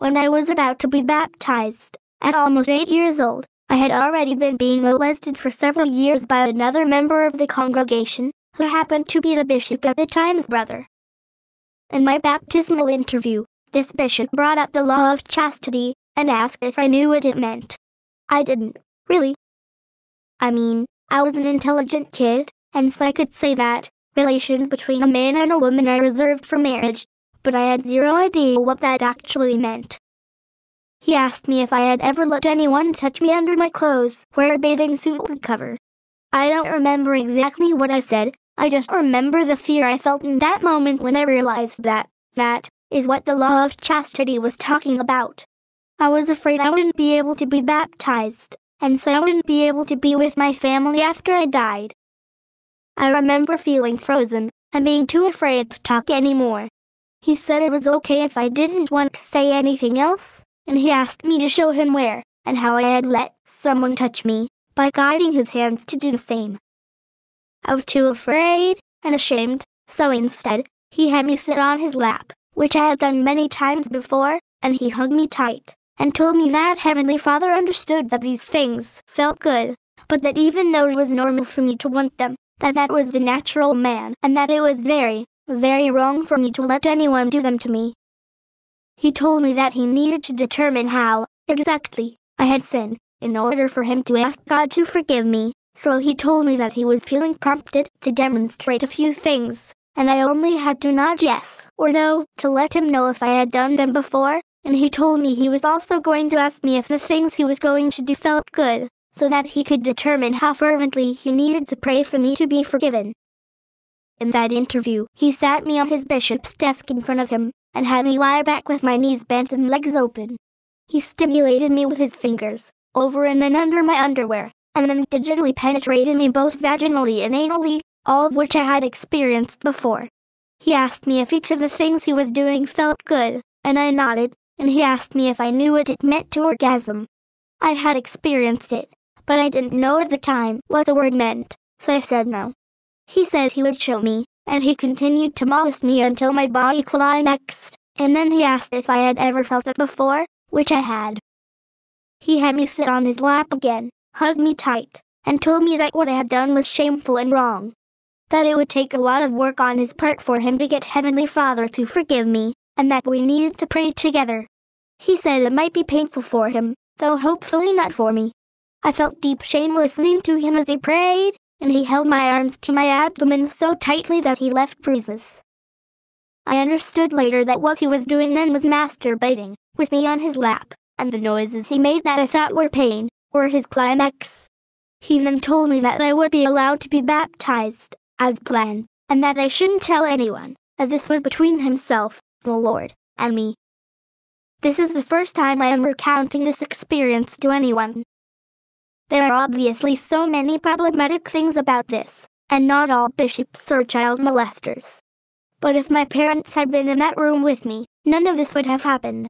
when I was about to be baptized, at almost 8 years old, I had already been being molested for several years by another member of the congregation, who happened to be the bishop at the time's brother. In my baptismal interview, this bishop brought up the law of chastity, and asked if I knew what it meant. I didn't, really. I mean, I was an intelligent kid, and so I could say that relations between a man and a woman are reserved for marriage, but I had zero idea what that actually meant. He asked me if I had ever let anyone touch me under my clothes where a bathing suit would cover. I don't remember exactly what I said, I just remember the fear I felt in that moment when I realized that is what the law of chastity was talking about. I was afraid I wouldn't be able to be baptized, and so I wouldn't be able to be with my family after I died. I remember feeling frozen, and being too afraid to talk anymore. He said it was okay if I didn't want to say anything else, and he asked me to show him where and how I had let someone touch me, by guiding his hands to do the same. I was too afraid and ashamed, so instead, he had me sit on his lap, which I had done many times before, and he hugged me tight, and told me that Heavenly Father understood that these things felt good, but that even though it was normal for me to want them, that was the natural man, and that it was very, very wrong for me to let anyone do them to me. He told me that he needed to determine how, exactly, I had sinned, in order for him to ask God to forgive me, so he told me that he was feeling prompted to demonstrate a few things, and I only had to nod yes or no to let him know if I had done them before, and he told me he was also going to ask me if the things he was going to do felt good, so that he could determine how fervently he needed to pray for me to be forgiven. In that interview, he sat me on his bishop's desk in front of him, and had me lie back with my knees bent and legs open. He stimulated me with his fingers, over and then under my underwear, and then digitally penetrated me both vaginally and anally, all of which I had experienced before. He asked me if each of the things he was doing felt good, and I nodded, and he asked me if I knew what it meant to orgasm. I had experienced it, but I didn't know at the time what the word meant, so I said no. He said he would show me, and he continued to molest me until my body climaxed, and then he asked if I had ever felt it before, which I had. He had me sit on his lap again, hugged me tight, and told me that what I had done was shameful and wrong. That it would take a lot of work on his part for him to get Heavenly Father to forgive me, and that we needed to pray together. He said it might be painful for him, though hopefully not for me. I felt deep shame listening to him as he prayed, and he held my arms to my abdomen so tightly that he left bruises. I understood later that what he was doing then was masturbating, with me on his lap, and the noises he made that I thought were pain, were his climax. He then told me that I would be allowed to be baptized, as planned, and that I shouldn't tell anyone, as this was between himself, the Lord, and me. This is the first time I am recounting this experience to anyone. There are obviously so many problematic things about this, and not all bishops are child molesters. But if my parents had been in that room with me, none of this would have happened.